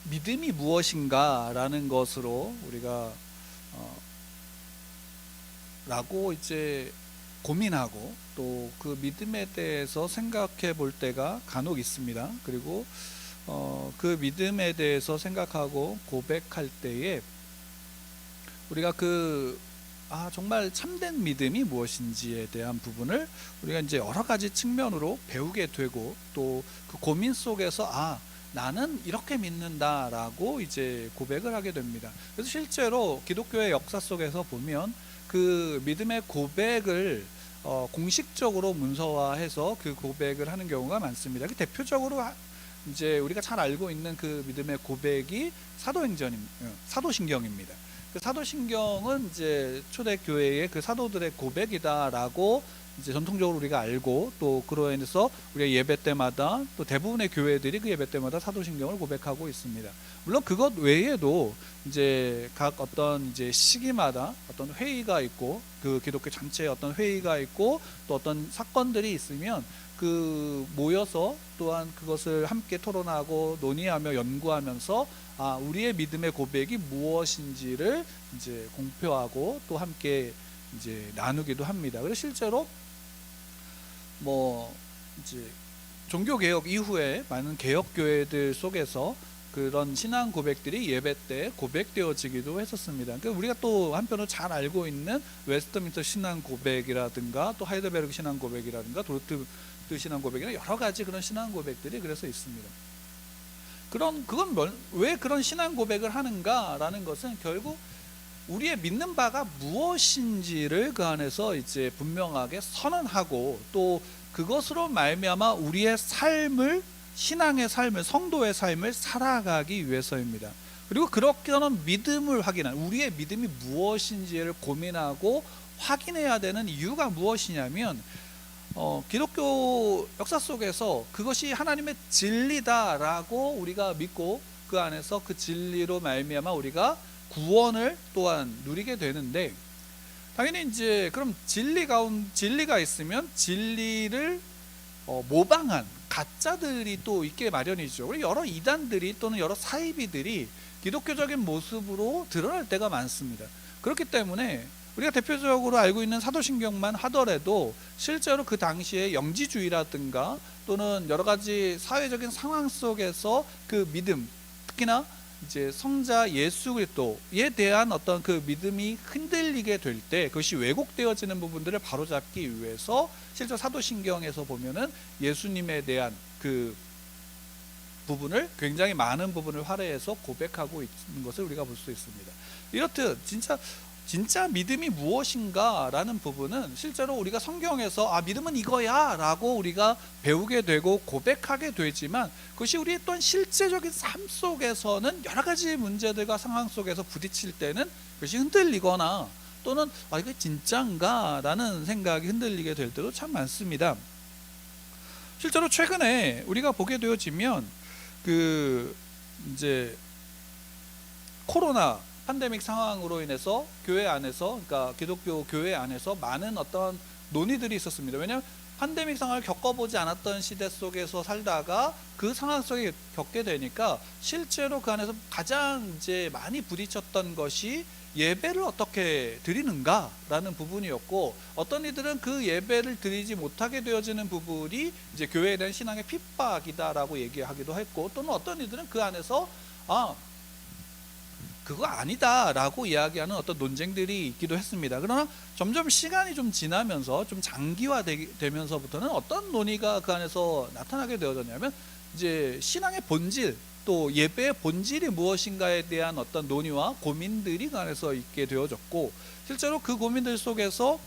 믿음이 무엇인가라는 것으로 우리가 라고 이제 고민하고 또 그 믿음에 대해서 생각해 볼 때가 간혹 있습니다. 그리고 그 믿음에 대해서 생각하고 고백할 때에 우리가 정말 참된 믿음이 무엇인지에 대한 부분을 우리가 이제 여러 가지 측면으로 배우게 되고 또 그 고민 속에서 나는 이렇게 믿는다라고 이제 고백을 하게 됩니다. 그래서 실제로 기독교의 역사 속에서 보면 그 믿음의 고백을 공식적으로 문서화해서 그 고백을 하는 경우가 많습니다. 그 대표적으로 이제 우리가 잘 알고 있는 그 믿음의 고백이 사도신경입니다. 그 사도신경은 이제 초대교회의 그 사도들의 고백이다라고 이제 전통적으로 우리가 알고, 또 그로 인해서 우리가 예배 때마다 또 대부분의 교회들이 그 예배 때마다 사도신경을 고백하고 있습니다. 물론 그것 외에도 이제 각 어떤 이제 시기마다 어떤 회의가 있고, 그 기독교 전체의 어떤 회의가 있고, 또 어떤 사건들이 있으면 그 모여서 또한 그것을 함께 토론하고 논의하며 연구하면서 우리의 믿음의 고백이 무엇인지를 이제 공표하고 또 함께 이제 나누기도 합니다. 그래서 실제로 이제 종교개혁 이후에 많은 개혁교회들 속에서 그런 신앙 고백들이 예배 때 고백되어지기도 했었습니다. 그러니까 우리가 또 한편으로 잘 알고 있는 웨스트민스터 신앙 고백이라든가 또 하이델베르크 신앙 고백이라든가 도르트 신앙 고백이나 여러 가지 그런 신앙 고백들이 그래서 있습니다. 왜 그런 신앙 고백을 하는가라는 것은 결국 우리의 믿는 바가 무엇인지를 그 안에서 이제 분명하게 선언하고 또 그것으로 말미암아 우리의 삶을, 신앙의 삶을, 성도의 삶을 살아가기 위해서입니다. 그리고 그렇게 하는 믿음을 확인하는, 우리의 믿음이 무엇인지를 고민하고 확인해야 되는 이유가 무엇이냐면 기독교 역사 속에서 그것이 하나님의 진리다라고 우리가 믿고 그 안에서 그 진리로 말미암아 우리가 구원을 또한 누리게 되는데, 당연히 이제 그럼 진리가 있으면 진리를 모방한 가짜들이 또 있게 마련이죠. 그리고 여러 이단들이 또는 여러 사이비들이 기독교적인 모습으로 드러날 때가 많습니다. 그렇기 때문에 우리가 대표적으로 알고 있는 사도신경만 하더라도 실제로 그 당시에 영지주의라든가 또는 여러 가지 사회적인 상황 속에서 그 믿음, 특히나 이제 성자 예수 그리스도에 대한 어떤 그 믿음이 흔들리게 될 때 그것이 왜곡되어지는 부분들을 바로잡기 위해서 실제 사도신경에서 보면은 예수님에 대한 그 부분을 굉장히 많은 부분을 할애해서 고백하고 있는 것을 우리가 볼 수 있습니다. 이렇듯 진짜 믿음이 무엇인가 라는 부분은 실제로 우리가 성경에서 믿음은 이거야 라고 우리가 배우게 되고 고백하게 되지만 그것이 우리의 또한 실제적인 삶 속에서는 여러 가지 문제들과 상황 속에서 부딪힐 때는 그것이 흔들리거나 또는 이게 진짠가 라는 생각이 흔들리게 될 때도 참 많습니다. 실제로 최근에 우리가 보게 되어지면 이제 코로나 팬데믹 상황으로 인해서 교회 안에서, 그러니까 기독교 교회 안에서 많은 어떤 논의들이 있었습니다. 왜냐하면 팬데믹 상황을 겪어보지 않았던 시대 속에서 살다가 그 상황 속에 겪게 되니까 실제로 그 안에서 가장 이제 많이 부딪혔던 것이 예배를 어떻게 드리는가라는 부분이었고, 어떤 이들은 그 예배를 드리지 못하게 되어지는 부분이 이제 교회에 대한 신앙의 핍박이다라고 얘기하기도 했고, 또는 어떤 이들은 그 안에서 그거 아니다 라고 이야기하는 어떤 논쟁들이 있기도 했습니다. 그러나 점점 시간이 좀 지나면서 좀 장기화되면서부터는 어떤 논의가 그 안에서 나타나게 되어졌냐면 이제 신앙의 본질, 또 예배의 본질이 무엇인가에 대한 어떤 논의와 고민들이 그 안에서 있게 되어졌고, 실제로 그 고민들 속에서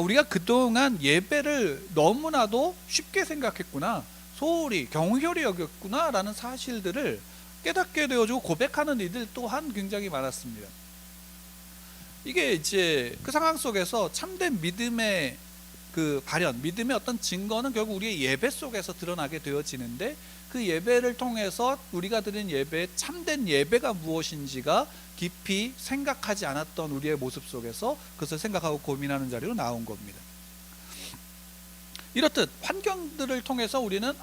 우리가 그동안 예배를 너무나도 쉽게 생각했구나, 소홀히 경홀히 여겼구나 라는 사실들을 깨닫게 되어지고 고백하는 이들 또한 굉장히 많았습니다. 이게 이제 그 상황 속에서 참된 믿음의 그 발현, 믿음의 어떤 증거는 결국 우리의 예배 속에서 드러나게 되어지는데, 그 예배를 통해서 우리가 드린 예배의 참된 예배가 무엇인지가 깊이 생각하지 않았던 우리의 모습 속에서 그것을 생각하고 고민하는 자리로 나온 겁니다. 이렇듯 환경들을 통해서 우리는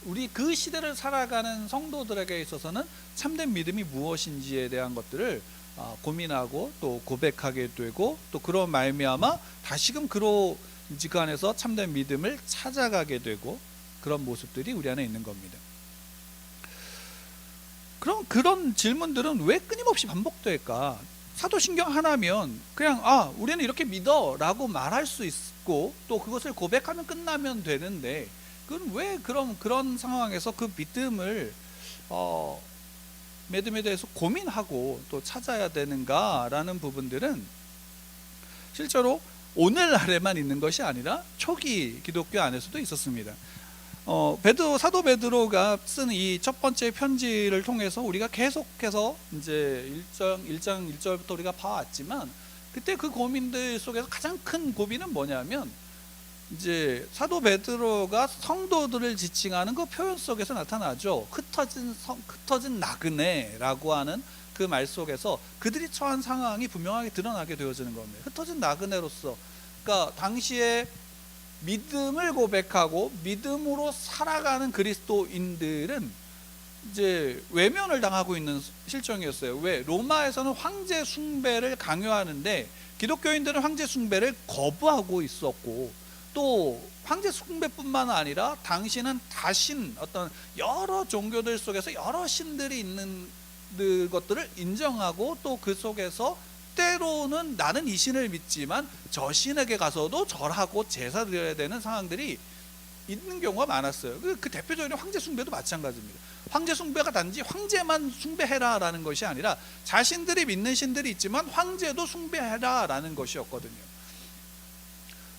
우리 그 시대를 살아가는 성도들에게 있어서는 참된 믿음이 무엇인지에 대한 것들을 고민하고 또 고백하게 되고, 또 그런 말미암아 다시금 그 안에서 참된 믿음을 찾아가게 되고, 그런 모습들이 우리 안에 있는 겁니다. 그럼 그런 질문들은 왜 끊임없이 반복될까? 사도신경 하나면 그냥 우리는 이렇게 믿어 라고 말할 수 있고, 또 그것을 고백하면 끝나면 되는데, 그건 왜 그런 상황에서 그 믿음을 믿음에 대해서 고민하고 또 찾아야 되는가 라는 부분들은 실제로 오늘날에만 있는 것이 아니라 초기 기독교 안에서도 있었습니다. 사도 베드로가 쓴 이 첫 번째 편지를 통해서 우리가 계속해서 이제 1장 1절부터 우리가 봐왔지만, 그때 그 고민들 속에서 가장 큰 고민은 뭐냐면, 이제 사도 베드로가 성도들을 지칭하는 그 표현 속에서 나타나죠. 흩어진 나그네라고 하는 그 말 속에서 그들이 처한 상황이 분명하게 드러나게 되어지는 겁니다. 흩어진 나그네로서, 그러니까 당시에 믿음을 고백하고 믿음으로 살아가는 그리스도인들은 이제 외면을 당하고 있는 실정이었어요. 왜? 로마에서는 황제 숭배를 강요하는데 기독교인들은 황제 숭배를 거부하고 있었고, 또 황제 숭배뿐만 아니라 당시는 다신, 어떤 여러 종교들 속에서 여러 신들이 있는 것들을 인정하고, 또 그 속에서 때로는 나는 이 신을 믿지만 저 신에게 가서도 절하고 제사 드려야 되는 상황들이 있는 경우가 많았어요. 그 대표적인 황제 숭배도 마찬가지입니다. 황제 숭배가 단지 황제만 숭배해라 라는 것이 아니라 자신들이 믿는 신들이 있지만 황제도 숭배해라 라는 것이었거든요.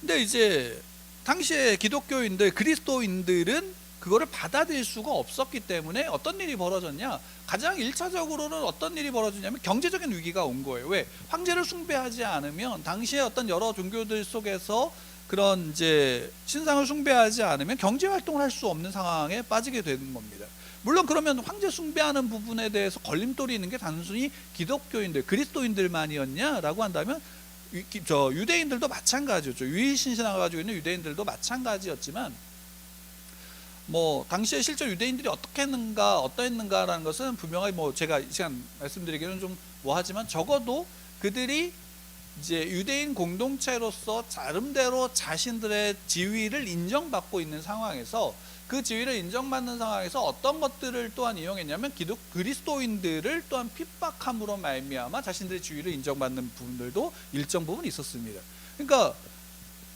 근데 이제 당시에 기독교인들, 그리스도인들은 그거를 받아들일 수가 없었기 때문에 어떤 일이 벌어졌냐? 가장 1차적으로는 어떤 일이 벌어지냐면 경제적인 위기가 온 거예요. 왜? 황제를 숭배하지 않으면, 당시에 어떤 여러 종교들 속에서 그런 이제 신상을 숭배하지 않으면 경제 활동을 할 수 없는 상황에 빠지게 되는 겁니다. 물론 그러면 황제 숭배하는 부분에 대해서 걸림돌이 있는 게 단순히 기독교인들, 그리스도인들만이었냐라고 한다면 유대인들도 마찬가지였죠. 유일신신을 가지고 있는 유대인들도 마찬가지였지만, 당시에 실제 유대인들이 어떠했는가라는 것은 분명히 제가 이 시간 말씀드리기는 좀 하지만, 적어도 그들이 이제 유대인 공동체로서 나름대로 자신들의 지위를 인정받고 있는 상황에서, 그 지위를 인정받는 상황에서 어떤 것들을 또한 이용했냐면 그리스도인들을 또한 핍박함으로 말미암아 자신들의 지위를 인정받는 부분들도 일정 부분 있었습니다. 그러니까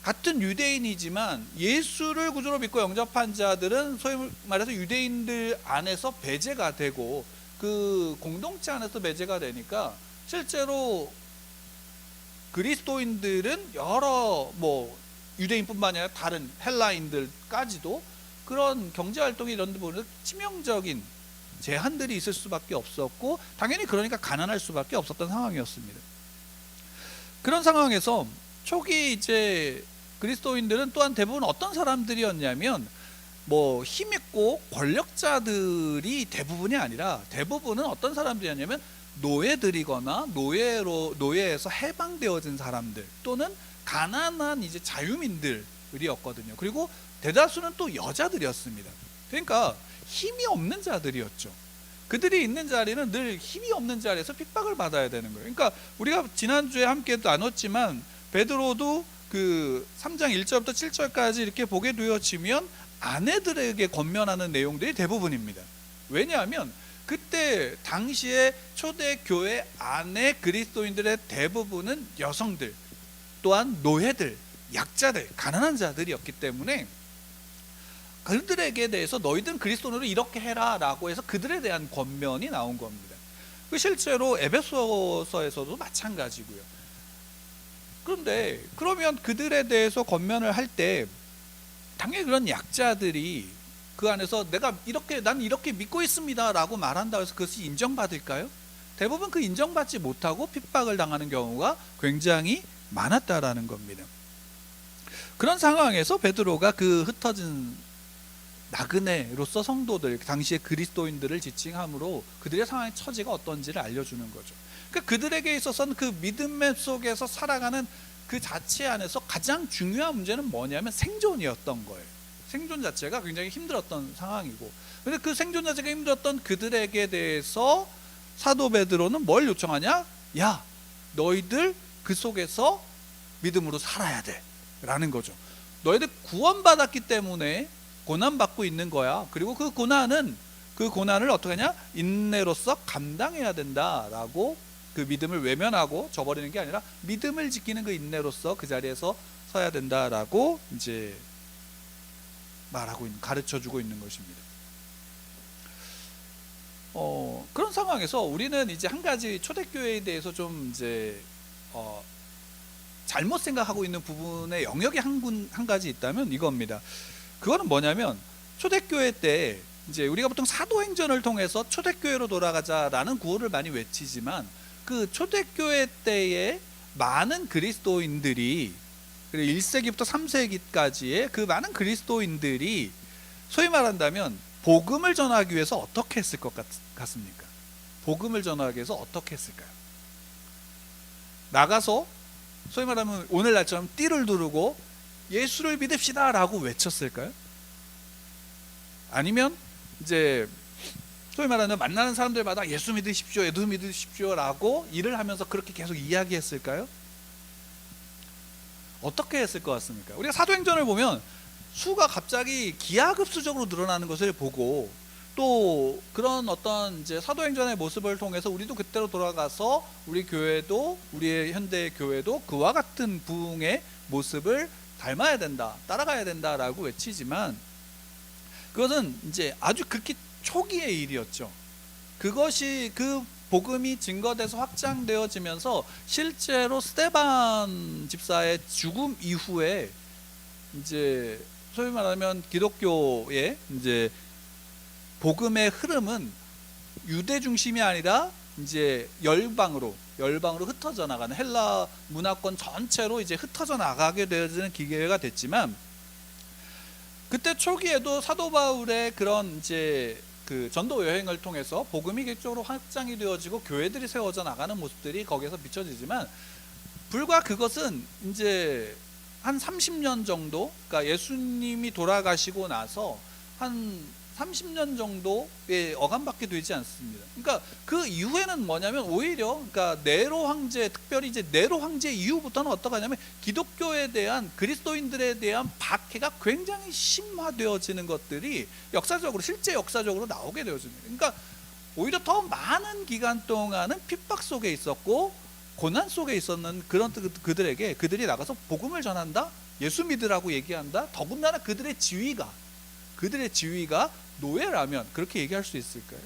같은 유대인이지만 예수를 구주로 믿고 영접한 자들은 소위 말해서 유대인들 안에서 배제가 되고, 그 공동체 안에서 배제가 되니까 실제로 그리스도인들은 여러 유대인뿐만 아니라 다른 헬라인들까지도 그런 경제활동이 이런 부분에서 치명적인 제한들이 있을 수밖에 없었고, 당연히 그러니까 가난할 수밖에 없었던 상황이었습니다. 그런 상황에서 초기 이제 그리스도인들은 또한 대부분 어떤 사람들이었냐면, 힘있고 권력자들이 대부분이 아니라, 대부분은 어떤 사람들이었냐면 노예들이거나 노예에서 해방되어진 사람들, 또는 가난한 이제 자유민들이었거든요. 그리고 대다수는 또 여자들이었습니다. 그러니까 힘이 없는 자들이었죠. 그들이 있는 자리는 늘 힘이 없는 자리에서 핍박을 받아야 되는 거예요. 그러니까 우리가 지난주에 함께 나눴지만, 베드로도 그 3장 1절부터 7절까지 이렇게 보게 되어지면 아내들에게 권면하는 내용들이 대부분입니다. 왜냐하면 그때 당시에 초대교회 안에 그리스도인들의 대부분은 여성들, 또한 노예들, 약자들, 가난한 자들이었기 때문에 그들에게 대해서 너희들은 그리스도인으로 이렇게 해라 라고 해서 그들에 대한 권면이 나온 겁니다. 실제로 에베소서에서도 마찬가지고요. 그런데 그러면 그들에 대해서 권면을 할 때 당연히 그런 약자들이 그 안에서 난 이렇게 믿고 있습니다 라고 말한다고 해서 그것이 인정받을까요? 대부분 그 인정받지 못하고 핍박을 당하는 경우가 굉장히 많았다라는 겁니다. 그런 상황에서 베드로가 그 흩어진 나그네로서 성도들, 당시의 그리스도인들을 지칭함으로 그들의 상황의 처지가 어떤지를 알려주는 거죠. 그러니까 그들에게 있어서는 그 믿음 속에서 살아가는 그 자체 안에서 가장 중요한 문제는 뭐냐면 생존이었던 거예요. 생존 자체가 굉장히 힘들었던 상황이고, 근데 그 생존 자체가 힘들었던 그들에게 대해서 사도 베드로는 뭘 요청하냐? 야, 너희들 그 속에서 믿음으로 살아야 돼 라는 거죠. 너희들 구원받았기 때문에 고난받고 있는 거야. 그리고 그 고난을 어떻게 하냐? 인내로서 감당해야 된다라고, 그 믿음을 외면하고 저버리는 게 아니라 믿음을 지키는 그 인내로서 그 자리에서 서야 된다라고 이제 가르쳐주고 있는 것입니다. 그런 상황에서 우리는 이제 한 가지 초대교회에 대해서 좀 이제 잘못 생각하고 있는 부분의 영역이 한 가지 있다면 이겁니다. 그거는 뭐냐면, 초대교회 때 이제 우리가 보통 사도행전을 통해서 초대교회로 돌아가자라는 구호를 많이 외치지만, 그 초대교회 때에 많은 그리스도인들이, 그리고 1세기부터 3세기까지의 그 많은 그리스도인들이 소위 말한다면 복음을 전하기 위해서 어떻게 했을 것 같습니까? 복음을 전하기 위해서 어떻게 했을까요? 나가서 소위 말하면 오늘날처럼 띠를 두르고 예수를 믿읍시다 라고 외쳤을까요? 아니면 이제 소위 말하는 만나는 사람들마다 예수 믿으십시오, 예수 믿으십시오 라고 일을 하면서 그렇게 계속 이야기했을까요? 어떻게 했을 것 같습니까? 우리가 사도행전을 보면 수가 갑자기 기하급수적으로 늘어나는 것을 보고, 또 그런 어떤 이제 사도행전의 모습을 통해서 우리도 그때로 돌아가서 우리 교회도, 우리의 현대 교회도 그와 같은 부흥의 모습을 닮아야 된다, 따라가야 된다라고 외치지만, 그것은 이제 아주 극히 초기의 일이었죠. 그것이 그 복음이 증거돼서 확장되어지면서 실제로 스데반 집사의 죽음 이후에 이제 소위 말하면 기독교의 이제 복음의 흐름은 유대 중심이 아니라 이제 열방으로 흩어져 나가는, 헬라 문화권 전체로 이제 흩어져 나가게 되어지는 기회가 됐지만, 그때 초기에도 사도 바울의 그런 이제 그 전도 여행을 통해서 복음이 계속적으로 확장이 되어지고 교회들이 세워져 나가는 모습들이 거기에서 비춰지지만, 불과 그것은 이제 한 30년 정도, 그러니까 예수님이 돌아가시고 나서 한 30년 정도에 어감받게 되지 않습니다. 그러니까 그 이후에는 뭐냐면 오히려, 그러니까 네로 황제, 특별히 이제 네로 황제 이후부터는 어떻게 하냐면 기독교에 대한, 그리스도인들에 대한 박해가 굉장히 심화되어지는 것들이 실제 역사적으로 나오게 되어집니다. 그러니까 오히려 더 많은 기간 동안은 핍박 속에 있었고 고난 속에 있었는 그런 그들에게, 그들이 나가서 복음을 전한다, 예수 믿으라고 얘기한다, 더군다나 그들의 지위가 노예라면 그렇게 얘기할 수 있을까요?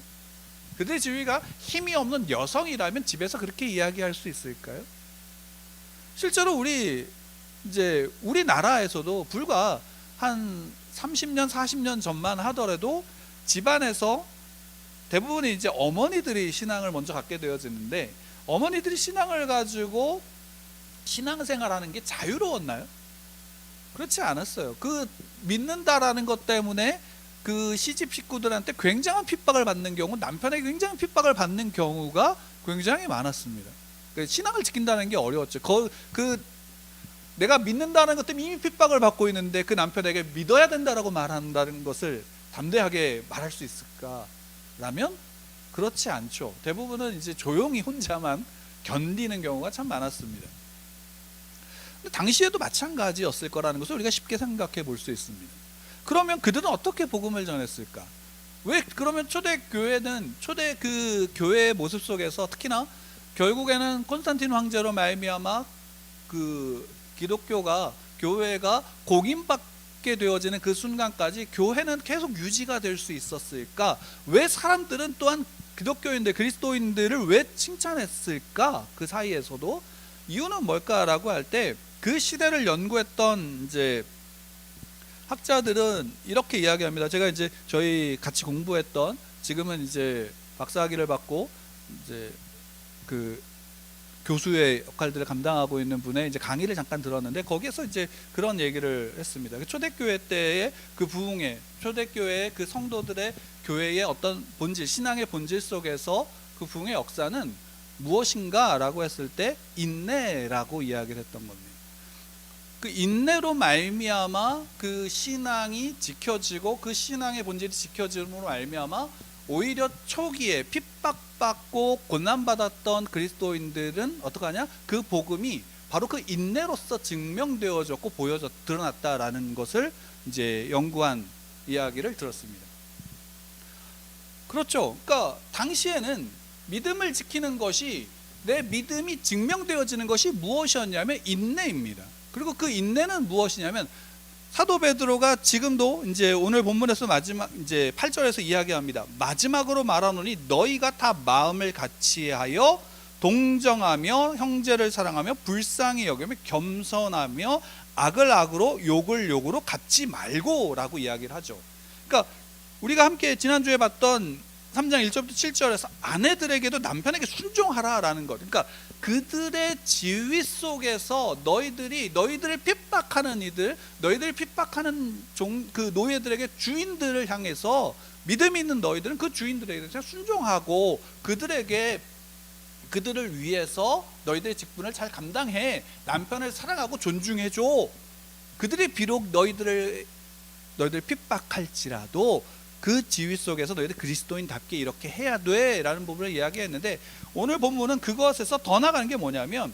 그들의 지위가 힘이 없는 여성이라면 집에서 그렇게 이야기할 수 있을까요? 실제로 우리나라에서도 불과 한 30년 40년 전만 하더라도 집안에서 대부분이 이제 어머니들이 신앙을 먼저 갖게 되어지는데, 어머니들이 신앙을 가지고 신앙생활하는 게 자유로웠나요? 그렇지 않았어요. 그 믿는다라는 것 때문에 그 시집 식구들한테 굉장한 핍박을 받는 경우, 남편에게 굉장히 핍박을 받는 경우가 굉장히 많았습니다. 신앙을 지킨다는 게 어려웠죠. 내가 믿는다는 것 때문에 이미 핍박을 받고 있는데 그 남편에게 믿어야 된다라고 말한다는 것을 담대하게 말할 수 있을까? 라면 그렇지 않죠. 대부분은 이제 조용히 혼자만 견디는 경우가 참 많았습니다. 근데 당시에도 마찬가지였을 거라는 것을 우리가 쉽게 생각해 볼 수 있습니다. 그러면 그들은 어떻게 복음을 전했을까? 왜 그러면 초대 그 교회의 모습 속에서, 특히나 결국에는 콘스탄틴 황제로 말미암아 그 교회가 공인받게 되어지는 그 순간까지 교회는 계속 유지가 될 수 있었을까? 왜 사람들은 또한 기독교인들, 그리스도인들을 왜 칭찬했을까? 그 사이에서도 이유는 뭘까라고 할 때, 그 시대를 연구했던 이제 학자들은 이렇게 이야기합니다. 제가 이제 저희 같이 공부했던, 지금은 이제 박사학위를 받고 이제 그 교수의 역할들을 감당하고 있는 분의 이제 강의를 잠깐 들었는데, 거기에서 이제 그런 얘기를 했습니다. 초대교회 때의 그 부흥의, 초대교회의 그 성도들의 교회의 어떤 본질, 신앙의 본질 속에서 그 부흥의 역사는 무엇인가 라고 했을 때 인내라고 이야기를 했던 겁니다. 그 인내로 말미암아 그 신앙이 지켜지고 그 신앙의 본질이 지켜짐으로 말미암아 오히려 초기에 핍박받고 고난받았던 그리스도인들은 어떡하냐? 그 복음이 바로 그 인내로서 증명되어졌고 드러났다라는 것을 이제 연구한 이야기를 들었습니다. 그렇죠. 그러니까 당시에는 믿음을 지키는 것이, 내 믿음이 증명되어지는 것이 무엇이었냐면 인내입니다. 그리고 그 인내는 무엇이냐면, 사도 베드로가 지금도 이제 오늘 본문에서 마지막 이제 8절에서 이야기합니다. 마지막으로 말하노니 너희가 다 마음을 같이하여 동정하며 형제를 사랑하며 불쌍히 여기며 겸손하며 악을 악으로 욕을 욕으로 갚지 말고라고 이야기를 하죠. 그러니까 우리가 함께 지난주에 봤던 3장 1절부터 7절에서 아내들에게도 남편에게 순종하라라는 것. 그러니까 그들의 지위 속에서 너희들을 핍박하는 이들, 너희들을 핍박하는 그 노예들에게, 주인들을 향해서 믿음 있는 너희들은 그 주인들에게 순종하고 그들을 위해서 너희들의 직분을 잘 감당해. 남편을 사랑하고 존중해줘. 그들이 비록 너희들을 핍박할지라도 그 지위 속에서 너희들 그리스도인답게 이렇게 해야 돼 라는 부분을 이야기했는데, 오늘 본문은 그것에서 더 나가는 게 뭐냐면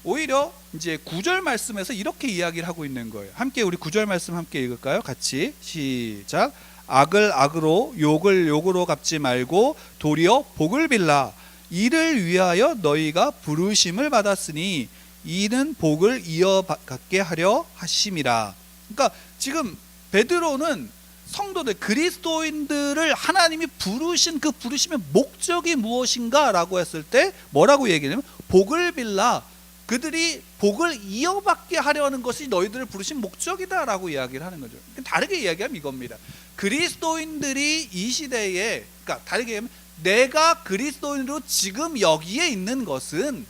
오히려 이제 9절 말씀에서 이렇게 이야기를 하고 있는 거예요. 함께 우리 9절 말씀 함께 읽을까요? 같이 시작. 악을 악으로 욕을 욕으로 갚지 말고 도리어 복을 빌라. 이를 위하여 너희가 부르심을 받았으니 이는 복을 이어받게 하려 하심이라. 그러니까 지금 베드로는 성도들, 그리스도인들을 하나님이 부르신 그 부르심의 목적이 무엇인가 라고 했을 때 뭐라고 얘기하냐면 복을 빌라. 그들이 복을 이어받게 하려는 것이 너희들을 부르신 목적이다 라고 이야기를 하는 거죠. 다르게 이야기하면 이겁니다. 그리스도인들이 이 시대에, 그러니까 다르게 얘기하면 내가 그리스도인으로 지금 여기에 있는 것은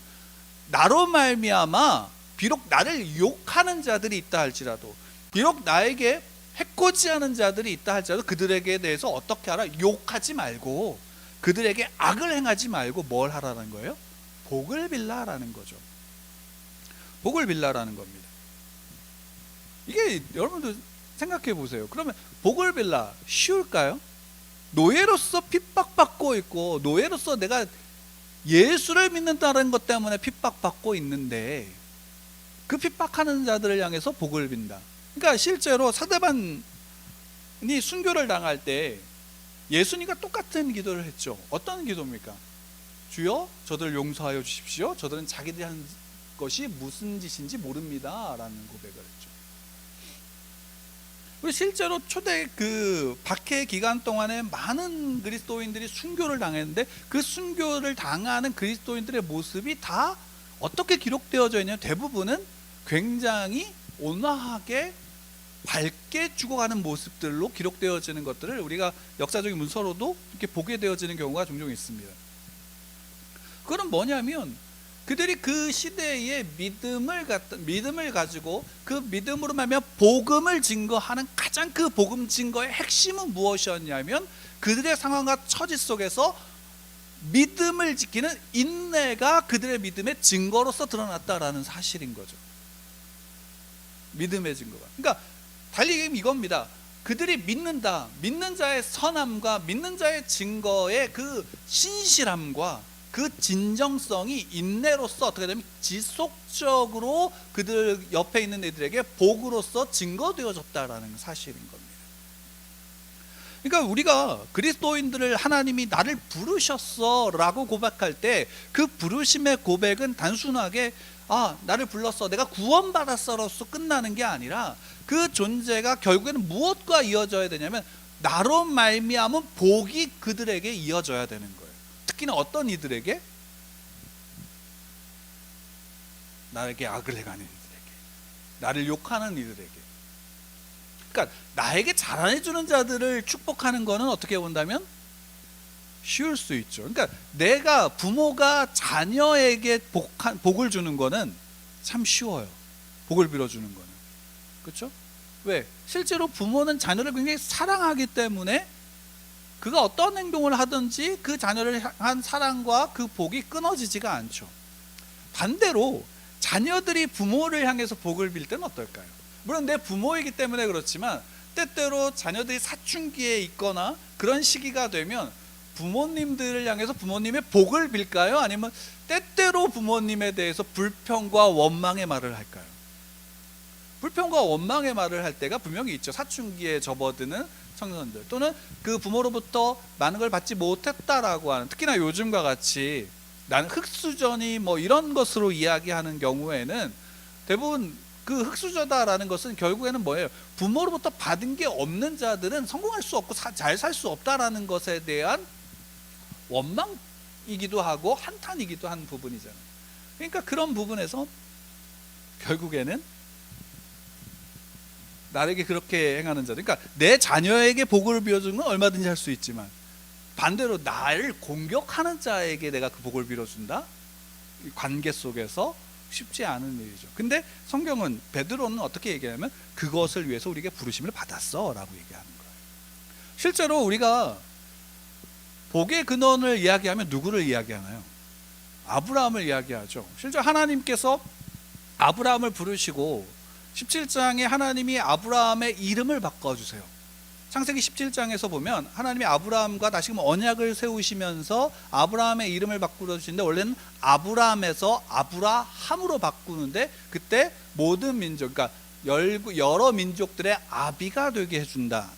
나로 말미암아 비록 나를 욕하는 자들이 있다 할지라도, 비록 나에게 해코지하는 자들이 있다 할지라도 그들에게 대해서 어떻게 하라? 욕하지 말고 그들에게 악을 행하지 말고 뭘 하라는 거예요? 복을 빌라라는 거죠. 복을 빌라라는 겁니다. 이게 여러분들 생각해 보세요. 그러면 복을 빌라 쉬울까요? 노예로서 핍박받고 있고, 노예로서 내가 예수를 믿는다는 것 때문에 핍박받고 있는데 그 핍박하는 자들을 향해서 복을 빈다. 그러니까 실제로 사데반이 순교를 당할 때 예수님과 똑같은 기도를 했죠. 어떤 기도입니까? 주여 저들을 용서하여 주십시오. 저들은 자기들이 하는 것이 무슨 짓인지 모릅니다 라는 고백을 했죠. 그리고 실제로 초대 그 박해 기간 동안에 많은 그리스도인들이 순교를 당했는데 그 순교를 당하는 그리스도인들의 모습이 다 어떻게 기록되어져 있냐면 대부분은 굉장히 온화하게 밝게 죽어가는 모습들로 기록되어지는 것들을 우리가 역사적인 문서로도 이렇게 보게 되어지는 경우가 종종 있습니다. 그건 뭐냐면 그들이 그 시대의 믿음을 가지고 그 믿음으로 말미암아 복음을 증거하는 가장 그 복음 증거의 핵심은 무엇이었냐면 그들의 상황과 처지 속에서 믿음을 지키는 인내가 그들의 믿음의 증거로서 드러났다라는 사실인 거죠. 믿음의 증거가. 그러니까 달리 얘기하면 이겁니다. 그들이 믿는 자의 선함과 믿는 자의 증거의 그 신실함과 그 진정성이 인내로서 어떻게 되면 지속적으로 그들 옆에 있는 애들에게 복으로서 증거되어졌다라는 사실인 겁니다. 그러니까 우리가 그리스도인들을 하나님이 나를 부르셨어 라고 고백할 때 그 부르심의 고백은 단순하게 나를 불렀어, 내가 구원받았어로서 끝나는 게 아니라 그 존재가 결국에는 무엇과 이어져야 되냐면 나로 말미암은 복이 그들에게 이어져야 되는 거예요. 특히나 어떤 이들에게? 나에게 악을 행하는 이들에게, 나를 욕하는 이들에게. 그러니까 나에게 잘해주는 자들을 축복하는 거는 어떻게 본다면 쉬울 수 있죠. 그러니까 내가 부모가 자녀에게 복을 주는 거는 참 쉬워요. 복을 빌어주는 거는. 그렇죠? 왜? 실제로 부모는 자녀를 굉장히 사랑하기 때문에 그가 어떤 행동을 하든지 그 자녀를 향한 사랑과 그 복이 끊어지지가 않죠. 반대로 자녀들이 부모를 향해서 복을 빌 때는 어떨까요? 물론 내 부모이기 때문에 그렇지만 때때로 자녀들이 사춘기에 있거나 그런 시기가 되면 부모님들을 향해서 부모님의 복을 빌까요? 아니면 때때로 부모님에 대해서 불평과 원망의 말을 할까요? 불평과 원망의 말을 할 때가 분명히 있죠. 사춘기에 접어드는 청소년들, 또는 그 부모로부터 많은 걸 받지 못했다라고 하는, 특히나 요즘과 같이 나는 흙수저니 뭐 이런 것으로 이야기하는 경우에는 대부분 그 흙수저다라는 것은 결국에는 뭐예요? 부모로부터 받은 게 없는 자들은 성공할 수 없고 잘 살 수 없다라는 것에 대한 원망이기도 하고 한탄이기도 한 부분이잖아요. 그러니까 그런 부분에서 결국에는 나에게 그렇게 행하는 자들, 그러니까 내 자녀에게 복을 빌어주는 건 얼마든지 할 수 있지만 반대로 나를 공격하는 자에게 내가 그 복을 빌어준다? 관계 속에서 쉽지 않은 일이죠. 근데 성경은, 베드로는 어떻게 얘기하냐면 그것을 위해서 우리에게 부르심을 받았어 라고 얘기하는 거예요. 실제로 우리가 복의 근원을 이야기하면 누구를 이야기하나요? 아브라함을 이야기하죠. 실제로 하나님께서 아브라함을 부르시고 17장에 하나님이 아브라함의 이름을 바꿔주세요. 창세기 17장에서 보면 하나님이 아브라함과 다시금 언약을 세우시면서 아브라함의 이름을 바꾸어주시는데, 원래는 아브라함에서 아브라함으로 바꾸는데 그때 모든 민족, 그러니까 여러 민족들의 아비가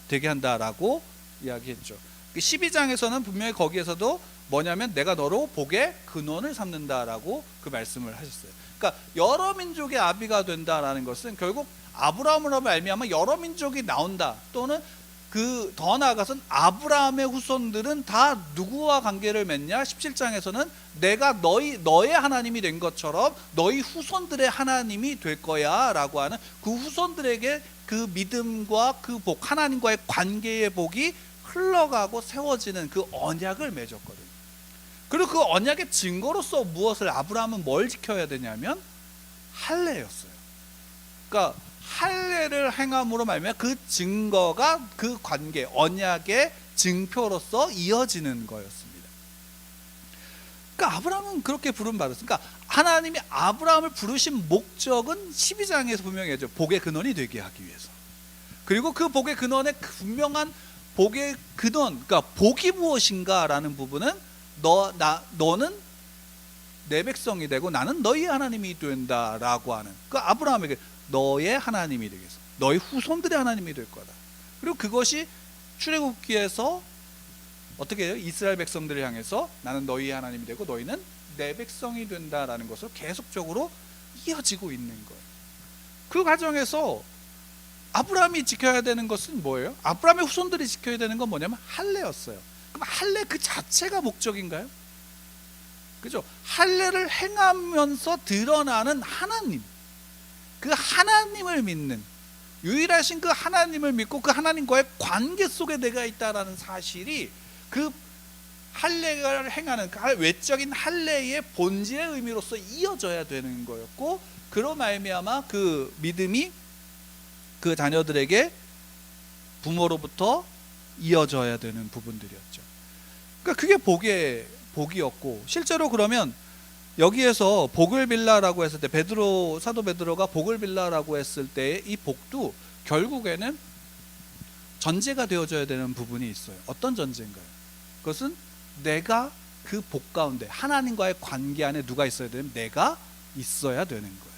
되게 한다라고 이야기했죠. 12장에서는 분명히 거기에서도 뭐냐면 내가 너로 복의 근원을 삼는다라고 그 말씀을 하셨어요. 그러니까 여러 민족의 아비가 된다라는 것은 결국 아브라함으로 말미암아 여러 민족이 나온다, 또는 그 더 나아가서는 아브라함의 후손들은 다 누구와 관계를 맺냐? 17장에서는 내가 너의 하나님이 된 것처럼 너희 후손들의 하나님이 될 거야 라고 하는 그 후손들에게 그 믿음과 그 복, 하나님과의 관계의 복이 흘러가고 세워지는 그 언약을 맺었거든요. 그리고 그 언약의 증거로서 무엇을, 아브라함은 뭘 지켜야 되냐면 할례였어요. 그러니까 할례를 행함으로 말미암아 그 증거가 그 관계, 언약의 증표로서 이어지는 거였습니다. 그러니까 아브라함은 그렇게 부름 받았어요. 그러니까 하나님이 아브라함을 부르신 목적은 12장에서 분명히 했죠. 복의 근원이 되게 하기 위해서. 그리고 그 복의 근원의 분명한 복의 근원, 그러니까 복이 무엇인가라는 부분은 너는 내 백성이 되고 나는 너희 하나님이 된다라고 하는, 그 아브라함에게 너의 하나님이 되겠어, 너희 후손들의 하나님이 될 거다. 그리고 그것이 출애굽기에서 어떻게 해요? 이스라엘 백성들을 향해서 나는 너희 하나님이 되고 너희는 내 백성이 된다라는 것으로 계속적으로 이어지고 있는 거예요. 그 과정에서 아브라함이 지켜야 되는 것은 뭐예요? 아브라함의 후손들이 지켜야 되는 건 뭐냐면 할례였어요. 그럼 할례 그 자체가 목적인가요? 그죠? 할례를 행하면서 드러나는 하나님, 그 하나님을 믿는, 유일하신 그 하나님을 믿고 그 하나님과의 관계 속에 내가 있다라는 사실이 그 할례를 행하는 그 외적인 할례의 본질의 의미로서 이어져야 되는 거였고, 그로 말미암아 그 믿음이 그 자녀들에게 부모로부터 이어져야 되는 부분들이었죠. 그러니까 그게 복이었고, 실제로 그러면 여기에서 복을 빌라라고 했을 때, 사도 베드로가 복을 빌라라고 했을 때 이 복도 결국에는 전제가 되어져야 되는 부분이 있어요. 어떤 전제인가요? 그것은 내가 그 복 가운데 하나님과의 관계 안에 누가 있어야 되면 내가 있어야 되는 거예요.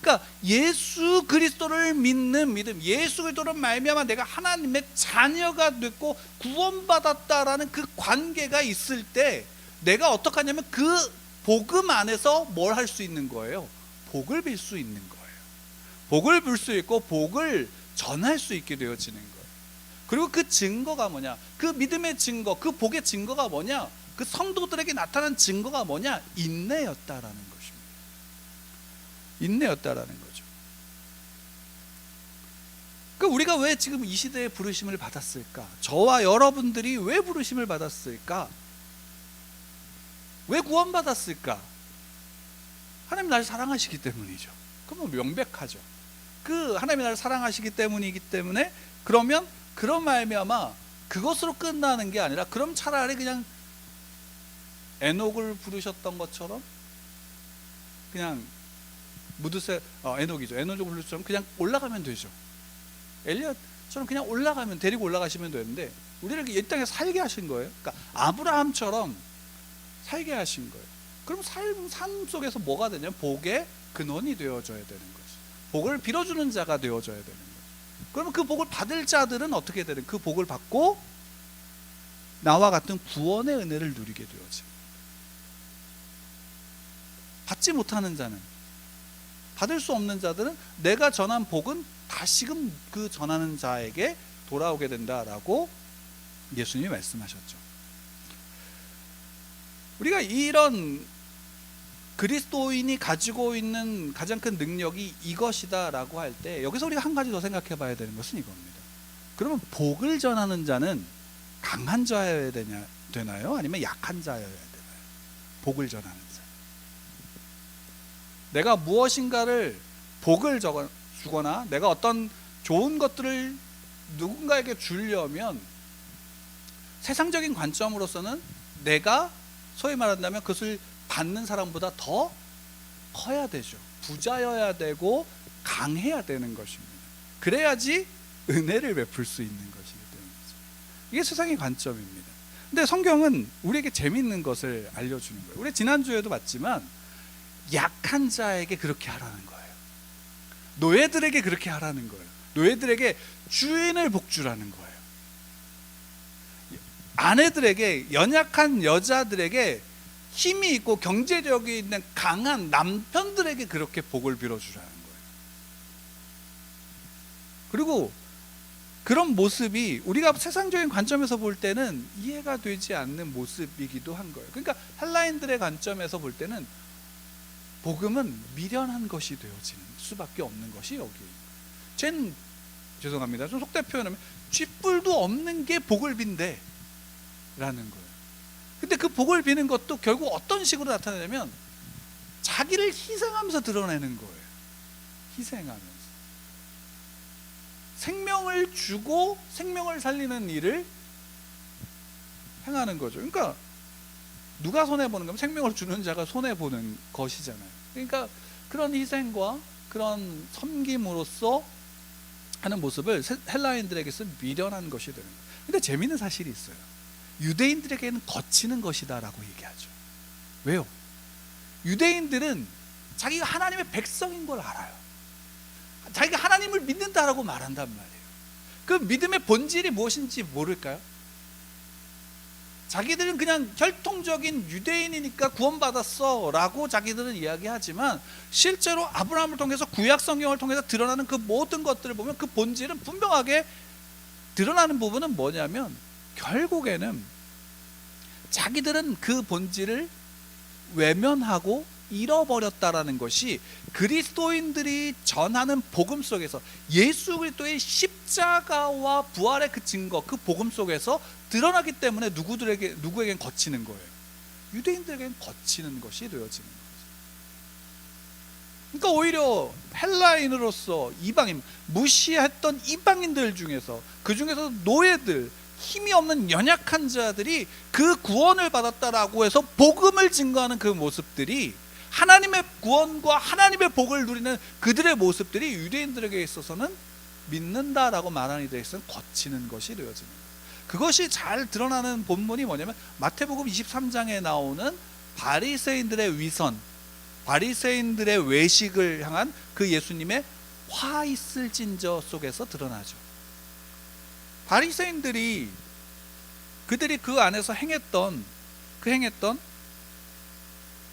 그러니까 예수 그리스도를 믿는 믿음, 예수 그리스도를 말미암아 내가 하나님의 자녀가 됐고 구원받았다라는 그 관계가 있을 때 내가 어떻게 하냐면 그 복음 안에서 뭘 할 수 있는 거예요? 복을 빌 수 있는 거예요. 복을 빌 수 있고 복을 전할 수 있게 되어지는 거예요. 그리고 그 증거가 뭐냐? 그 믿음의 증거, 그 복의 증거가 뭐냐? 그 성도들에게 나타난 증거가 뭐냐? 인내였다라는 것입니다. 인내였다라는 거죠. 그러니까 우리가 왜 지금 이 시대에 부르심을 받았을까? 저와 여러분들이 왜 부르심을 받았을까? 왜 구원받았을까? 하나님 나를 사랑하시기 때문이죠. 그러면 명백하죠. 그 하나님이 나를 사랑하시기 때문이기 때문에, 그러면 그런 말미암아 그것으로 끝나는 게 아니라, 그럼 차라리 그냥 에녹을 부르셨던 것처럼 그냥 에녹이죠. 에녹처럼 그냥 올라가면 되죠. 엘리야처럼 그냥 데리고 올라가시면 되는데 우리를 이 땅에 살게 하신 거예요. 그러니까 아브라함처럼 살게 하신 거예요. 그럼 삶 속에서 뭐가 되냐면 복의 근원이 되어져야 되는 거죠. 복을 빌어주는 자가 되어져야 되는 거죠. 그러면 그 복을 받을 자들은 어떻게 되는? 그 복을 받고 나와 같은 구원의 은혜를 누리게 되어집니다. 받지 못하는 자는, 받을 수 없는 자들은 내가 전한 복은 다시금 그 전하는 자에게 돌아오게 된다라고 예수님이 말씀하셨죠. 우리가 이런 그리스도인이 가지고 있는 가장 큰 능력이 이것이다라고 할 때 여기서 우리가 한 가지 더 생각해 봐야 되는 것은 이겁니다. 그러면 복을 전하는 자는 강한 자여야 되나요? 아니면 약한 자여야 되나요? 복을 전하는 자. 내가 무엇인가를 복을 주거나 내가 어떤 좋은 것들을 누군가에게 주려면 세상적인 관점으로서는 내가 소위 말한다면 그것을 받는 사람보다 더 커야 되죠. 부자여야 되고 강해야 되는 것입니다. 그래야지 은혜를 베풀 수 있는 것이기 때문이죠. 이게 세상의 관점입니다. 근데 성경은 우리에게 재미있는 것을 알려주는 거예요. 우리 지난주에도 봤지만 약한 자에게 그렇게 하라는 거예요. 노예들에게 그렇게 하라는 거예요. 노예들에게 주인을 복주라는 거예요. 아내들에게, 연약한 여자들에게 힘이 있고 경제력이 있는 강한 남편들에게 그렇게 복을 빌어주라는 거예요. 그리고 그런 모습이 우리가 세상적인 관점에서 볼 때는 이해가 되지 않는 모습이기도 한 거예요. 그러니까 헬라인들의 관점에서 볼 때는 복음은 미련한 것이 되어지는 수밖에 없는 것이 여기에요. 죄송합니다. 좀 속된 표현하면 쥐뿔도 없는 게 복을 빈대 라는 거예요. 근데 그 복을 비는 것도 결국 어떤 식으로 나타나냐면 자기를 희생하면서 드러내는 거예요. 희생하면서 생명을 주고 생명을 살리는 일을 행하는 거죠. 그러니까 누가 손해보는 거면 생명을 주는 자가 손해보는 것이잖아요. 그러니까 그런 희생과 그런 섬김으로써 하는 모습을 헬라인들에게서 미련한 것이 되는 거예요. 근데 재미있는 사실이 있어요. 유대인들에게는 거치는 것이다라고 얘기하죠. 왜요? 유대인들은 자기가 하나님의 백성인 걸 알아요. 자기가 하나님을 믿는다라고 말한단 말이에요. 그 믿음의 본질이 무엇인지 모를까요? 자기들은 그냥 혈통적인 유대인이니까 구원받았어 라고 자기들은 이야기하지만 실제로 아브라함을 통해서 구약 성경을 통해서 드러나는 그 모든 것들을 보면 그 본질은 분명하게 드러나는 부분은 뭐냐면 결국에는 자기들은 그 본질을 외면하고 잃어버렸다라는 것이 그리스도인들이 전하는 복음 속에서 예수 그리스도의 십자가와 부활의 그 증거, 그 복음 속에서 드러나기 때문에 누구에겐 거치는 거예요. 유대인들에겐 거치는 것이 되어지는 거죠. 그러니까 오히려 헬라인으로서 이방인, 무시했던 이방인들 중에서 그 중에서 노예들, 힘이 없는 연약한 자들이 그 구원을 받았다라고 해서 복음을 증거하는 그 모습들이 하나님의 구원과 하나님의 복을 누리는 그들의 모습들이 유대인들에게 있어서는 믿는다라고 말하는 이들에 있어서는 거치는 것이 되어지는 거예요. 그것이 잘 드러나는 본문이 뭐냐면 마태복음 23장에 나오는 바리새인들의 위선, 바리새인들의 외식을 향한 그 예수님의 화 있을진저 속에서 드러나죠. 바리새인들이 그들이 그 안에서 행했던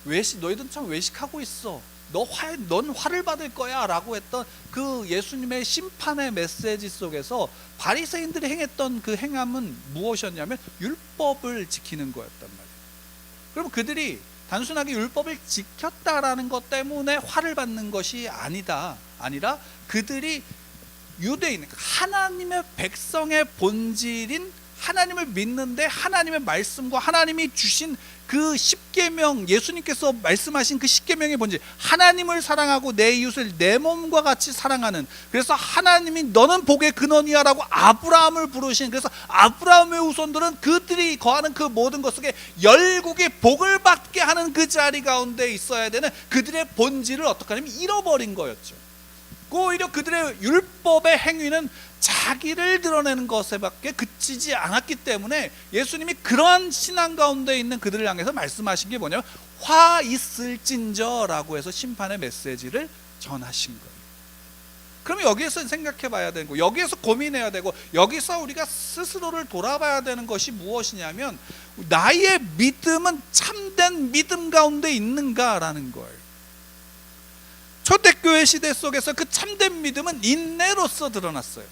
외식, 너희들은 참 외식하고 있어, 넌 화를 받을 거야 라고 했던 그 예수님의 심판의 메시지 속에서 바리새인들이 행했던 그 행함은 무엇이었냐면 율법을 지키는 거였단 말이에요. 그럼 그들이 단순하게 율법을 지켰다라는 것 때문에 화를 받는 것이 아니라 그들이 유대인, 하나님의 백성의 본질인 하나님을 믿는데 하나님의 말씀과 하나님이 주신 그 십계명, 예수님께서 말씀하신 그 십계명의 본질, 하나님을 사랑하고 내 이웃을 내 몸과 같이 사랑하는, 그래서 하나님이 너는 복의 근원이야 라고 아브라함을 부르신, 그래서 아브라함의 후손들은 그들이 거하는 그 모든 것 속에 열국이 복을 받게 하는 그 자리 가운데 있어야 되는 그들의 본질을 어떻게 하냐면 잃어버린 거였죠. 오히려 그들의 율법의 행위는 자기를 드러내는 것에밖에 그치지 않았기 때문에 예수님이 그러한 신앙 가운데 있는 그들을 향해서 말씀하신 게 뭐냐면 화 있을진저라고 해서 심판의 메시지를 전하신 거예요. 그러면 여기에서 생각해 봐야 되고, 여기에서 고민해야 되고, 여기서 우리가 스스로를 돌아봐야 되는 것이 무엇이냐면 나의 믿음은 참된 믿음 가운데 있는가라는 거예요. 초대교회 시대 속에서 그 참된 믿음은 인내로서 드러났어요.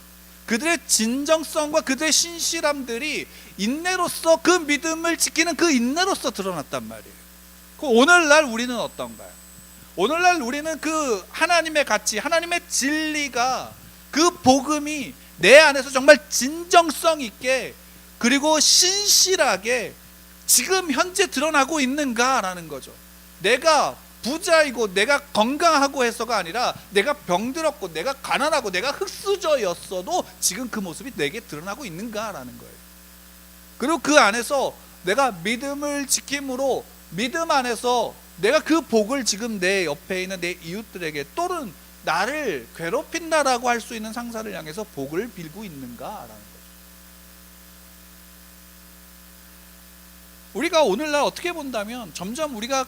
그들의 진정성과 그들의 신실함들이 인내로서, 그 믿음을 지키는 그 인내로서 드러났단 말이에요. 오늘날 우리는 어떤가요? 오늘날 우리는 그 하나님의 가치, 하나님의 진리가, 그 복음이 내 안에서 정말 진정성 있게 그리고 신실하게 지금 현재 드러나고 있는가라는 거죠. 내가 부자이고 내가 건강하고 해서가 아니라 내가 병들었고 내가 가난하고 내가 흙수저였어도 지금 그 모습이 내게 드러나고 있는가라는 거예요. 그리고 그 안에서 내가 믿음을 지킴으로 믿음 안에서 내가 그 복을 지금 내 옆에 있는 내 이웃들에게, 또는 나를 괴롭힌다라고 할 수 있는 상사를 향해서 복을 빌고 있는가라는 거죠. 우리가 오늘날 어떻게 본다면 점점 우리가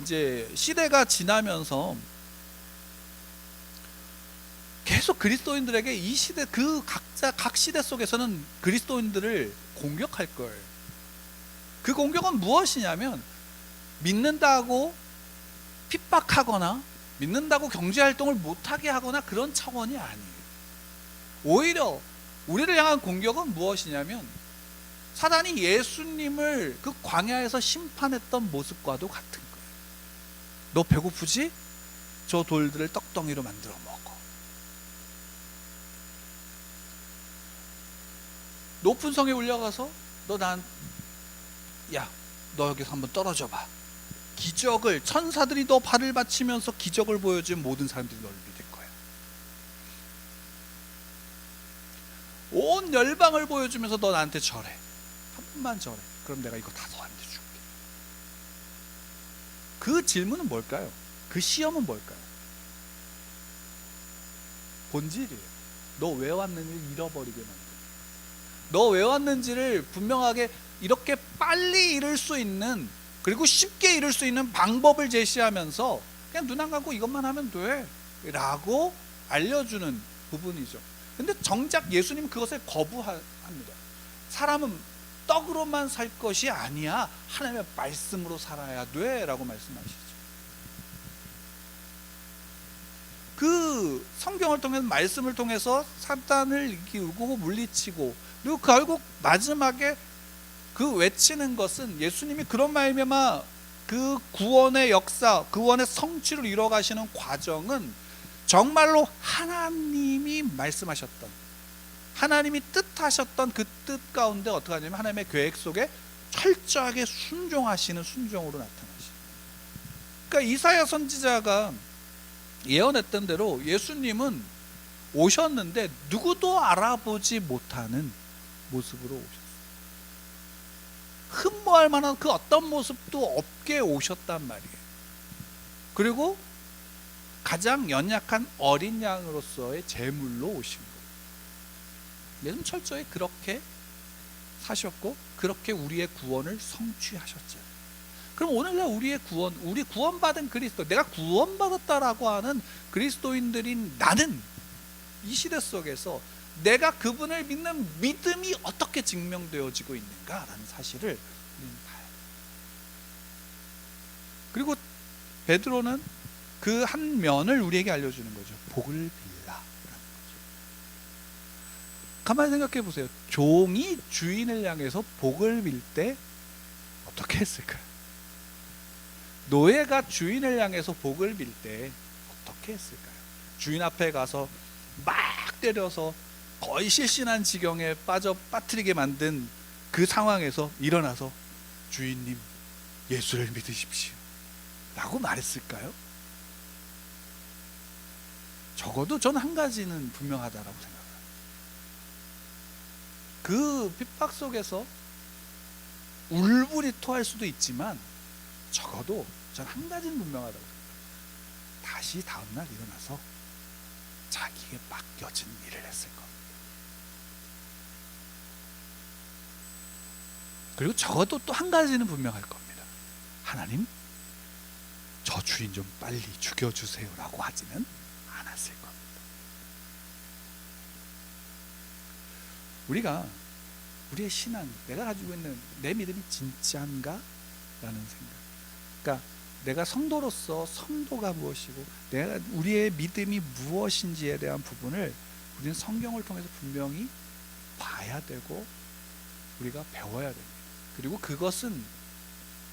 이제 시대가 지나면서 계속 그리스도인들에게 이 시대, 그 각자 각 시대 속에서는 그리스도인들을 공격할 거예요. 그 공격은 무엇이냐면 믿는다고 핍박하거나 믿는다고 경제활동을 못하게 하거나 그런 차원이 아니에요. 오히려 우리를 향한 공격은 무엇이냐면 사단이 예수님을 그 광야에서 심판했던 모습과도 같은 거예요. 너 배고프지? 저 돌들을 떡덩이로 만들어 먹어. 높은 성에 올라가서 너 여기서 한번 떨어져 봐. 기적을, 천사들이 너 발을 받치면서 기적을 보여주면 모든 사람들이 너를 믿을 거야. 온 열방을 보여주면서 너 나한테 절해. 한 번만 절해. 그럼 내가 이거 다 너한테 줄게. 그 질문은 뭘까요? 그 시험은 뭘까요? 본질이에요. 너 왜 왔는지 잃어버리게 만드는 거예요. 너 왜 왔는지를 분명하게 이렇게 빨리 이룰 수 있는, 그리고 쉽게 이룰 수 있는 방법을 제시하면서 그냥 눈 안 감고 이것만 하면 돼 라고 알려주는 부분이죠. 근데 정작 예수님은 그것을 거부합니다. 사람은 떡으로만 살 것이 아니야, 하나님의 말씀으로 살아야 돼 라고 말씀하시죠. 그 성경을 통해서, 말씀을 통해서 사단을 이기고 물리치고, 그리고 결국 마지막에 그 외치는 것은 예수님이 그런 말미암아 그 구원의 역사, 구원의 성취를 이뤄가시는 과정은 정말로 하나님이 말씀하셨던, 하나님이 뜻하셨던 그 뜻 가운데 어떻게 하냐면 하나님의 계획 속에 철저하게 순종하시는 순종으로 나타나시죠. 그러니까 이사야 선지자가 예언했던 대로 예수님은 오셨는데 누구도 알아보지 못하는 모습으로 오셨어요. 흠모할 만한 그 어떤 모습도 없게 오셨단 말이에요. 그리고 가장 연약한 어린 양으로서의 제물로 오신 거예요. 예수님 철저히 그렇게 사셨고 그렇게 우리의 구원을 성취하셨잖아요. 그럼 오늘날 우리의 구원, 우리 구원받은 그리스도, 내가 구원받았다라고 하는 그리스도인들인 나는 이 시대 속에서 내가 그분을 믿는 믿음이 어떻게 증명되어지고 있는가라는 사실을 우리는 봐야 돼요. 그리고 베드로는 그 한 면을 우리에게 알려주는 거죠. 복을 빌라라는 거죠. 가만히 생각해 보세요. 종이 주인을 향해서 복을 빌 때 어떻게 했을까요? 노예가 주인을 향해서 복을 빌 때 어떻게 했을까요? 주인 앞에 가서 막 때려서 거의 실신한 지경에 빠뜨리게 만든 그 상황에서 일어나서 주인님, 예수를 믿으십시오 라고 말했을까요? 적어도 전 한 가지는 분명하다라고 생각합니다. 그 핍박 속에서 울분이 토할 수도 있지만 적어도 전 한 가지는 분명하다고. 다시 다음날 일어나서 자기에게 맡겨진 일을 했을 겁니다. 그리고 적어도 또 한 가지는 분명할 겁니다. 하나님, 저 주인 좀 빨리 죽여주세요 라고 하지는 않았을 겁니다. 우리가 우리의 신앙, 내가 가지고 있는 내 믿음이 진짜인가? 라는 생각. 그러니까 내가 성도로서 성도가 무엇이고 우리의 믿음이 무엇인지에 대한 부분을 우리는 성경을 통해서 분명히 봐야 되고 우리가 배워야 됩니다. 그리고 그것은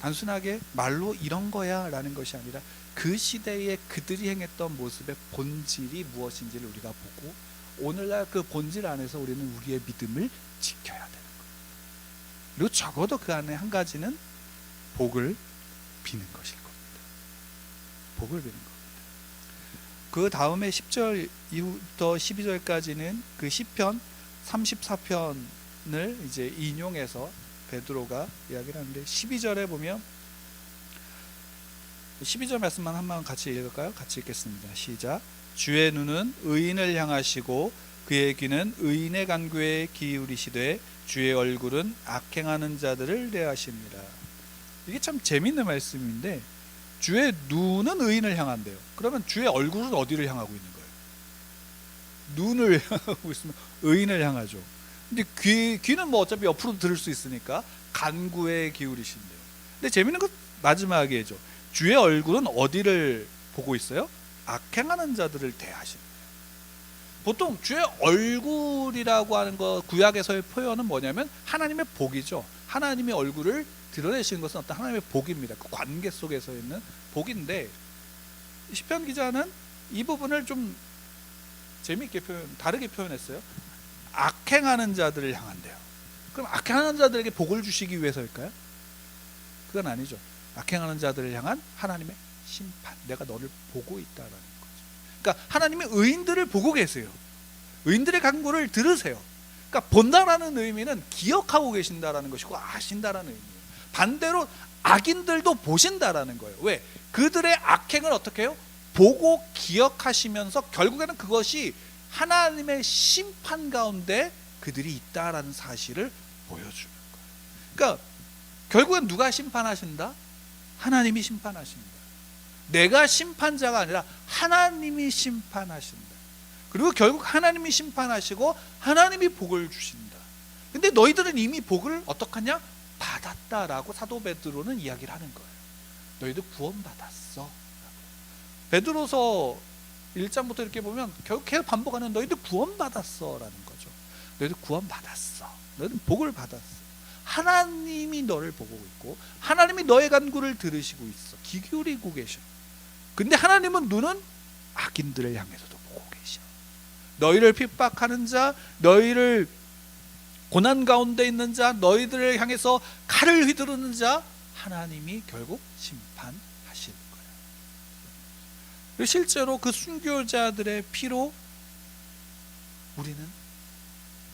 단순하게 말로 이런 거야 라는 것이 아니라 그 시대에 그들이 행했던 모습의 본질이 무엇인지를 우리가 보고 오늘날 그 본질 안에서 우리는 우리의 믿음을 지켜야 되는 거예요. 그리고 적어도 그 안에 한 가지는 복을 비는 것일 겁니다. 복을 비는 겁니다. 그 다음에 10절 이후부터 12절까지는 그 시편 34편을 이제 인용해서 베드로가 이야기를 하는데 12절에 보면 12절 말씀만 한번 같이 읽을까요? 같이 읽겠습니다. 시작. 주의 눈은 의인을 향하시고 그의 귀는 의인의 간구에 기울이시되 주의 얼굴은 악행하는 자들을 대하십니다. 이게 참 재밌는 말씀인데 주의 눈은 의인을 향한대요. 그러면 주의 얼굴은 어디를 향하고 있는 거예요? 눈을 향하고 있으면 의인을 향하죠. 근데 귀는 뭐 어차피 옆으로 들을 수 있으니까 간구에 기울이신대요. 근데 재밌는 건 마지막이죠. 주의 얼굴은 어디를 보고 있어요? 악행하는 자들을 대하십니다. 보통 주의 얼굴이라고 하는 거 구약에서의 표현은 뭐냐면 하나님의 복이죠. 하나님의 얼굴을 드러내시는 것은 어떤 하나님의 복입니다. 그 관계 속에서 있는 복인데 시편 기자는 이 부분을 좀 재미있게 다르게 표현했어요. 악행하는 자들을 향한대요. 그럼 악행하는 자들에게 복을 주시기 위해서일까요? 그건 아니죠. 악행하는 자들을 향한 하나님의 심판, 내가 너를 보고 있다라는 거죠. 그러니까 하나님이 의인들을 보고 계세요. 의인들의 간구를 들으세요. 그러니까 본다라는 의미는 기억하고 계신다라는 것이고 아신다라는 의미예요. 반대로 악인들도 보신다라는 거예요. 왜? 그들의 악행을 어떻게 해요? 보고 기억하시면서 결국에는 그것이 하나님의 심판 가운데 그들이 있다라는 사실을 보여주는 거예요. 그러니까 결국엔 누가 심판하신다? 하나님이 심판하십니다. 내가 심판자가 아니라 하나님이 심판하신다. 그리고 결국 하나님이 심판하시고 하나님이 복을 주신다. 근데 너희들은 이미 복을 어떡하냐? 받았다라고 사도 베드로는 이야기를 하는 거예요. 너희들 구원받았어. 베드로서 1장부터 이렇게 보면 결국 계속 반복하는 너희들 구원받았어 라는 거죠. 너희들 구원받았어. 너희들 복을 받았어. 하나님이 너를 보고 있고 하나님이 너의 간구를 들으시고 있어. 귀 기울이고 계셔. 근데 하나님은 눈은 악인들을 향해서도 보고 계셔. 너희를 핍박하는 자, 너희를 고난 가운데 있는 자, 너희들을 향해서 칼을 휘두르는 자, 하나님이 결국 심판하시는 거예요. 그리고 실제로 그 순교자들의 피로 우리는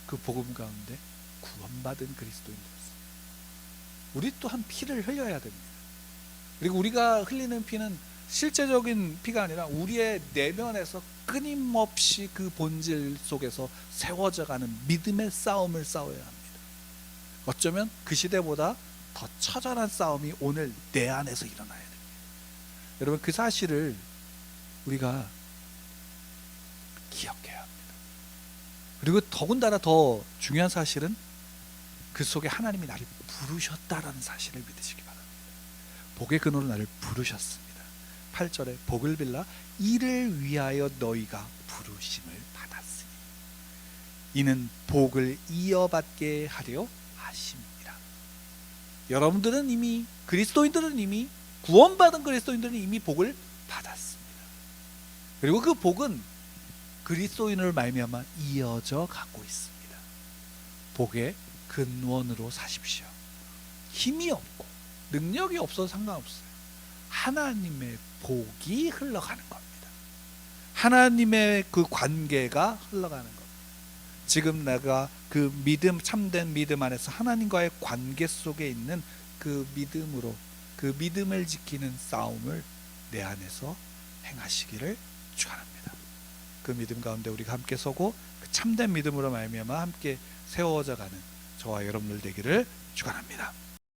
그 복음 가운데 구원받은 그리스도인들이었어요. 우리 또한 피를 흘려야 됩니다. 그리고 우리가 흘리는 피는 실제적인 피가 아니라 우리의 내면에서 끊임없이 그 본질 속에서 세워져가는 믿음의 싸움을 싸워야 합니다. 어쩌면 그 시대보다 더 처절한 싸움이 오늘 내 안에서 일어나야 됩니다. 여러분, 그 사실을 우리가 기억해야 합니다. 그리고 더군다나 더 중요한 사실은 그 속에 하나님이 나를 부르셨다라는 사실을 믿으시기 바랍니다. 복의 근원으로 나를 부르셨습니다. 8절에 복을 빌라 이를 위하여 너희가 부르심을 받았으니 이는 복을 이어받게 하려 하심이라. 여러분들은 이미 그리스도인들은 이미 구원받은 그리스도인들은 이미 복을 받았습니다. 그리고 그 복은 그리스도인을 말미암아 이어져 가고 있습니다. 복의 근원으로 사십시오. 힘이 없고 능력이 없어도 상관없어요. 하나님의 복이 흘러가는 겁니다. 하나님의 그 관계가 흘러가는 겁니다. 지금 내가 그 믿음, 참된 믿음 안에서 하나님과의 관계 속에 있는 그 믿음으로 그 믿음을 지키는 싸움을 내 안에서 행하시기를 축원합니다. 그 믿음 가운데 우리가 함께 서고 그 참된 믿음으로 말미암아 함께 세워져 가는 저와 여러분들 되기를 축원합니다.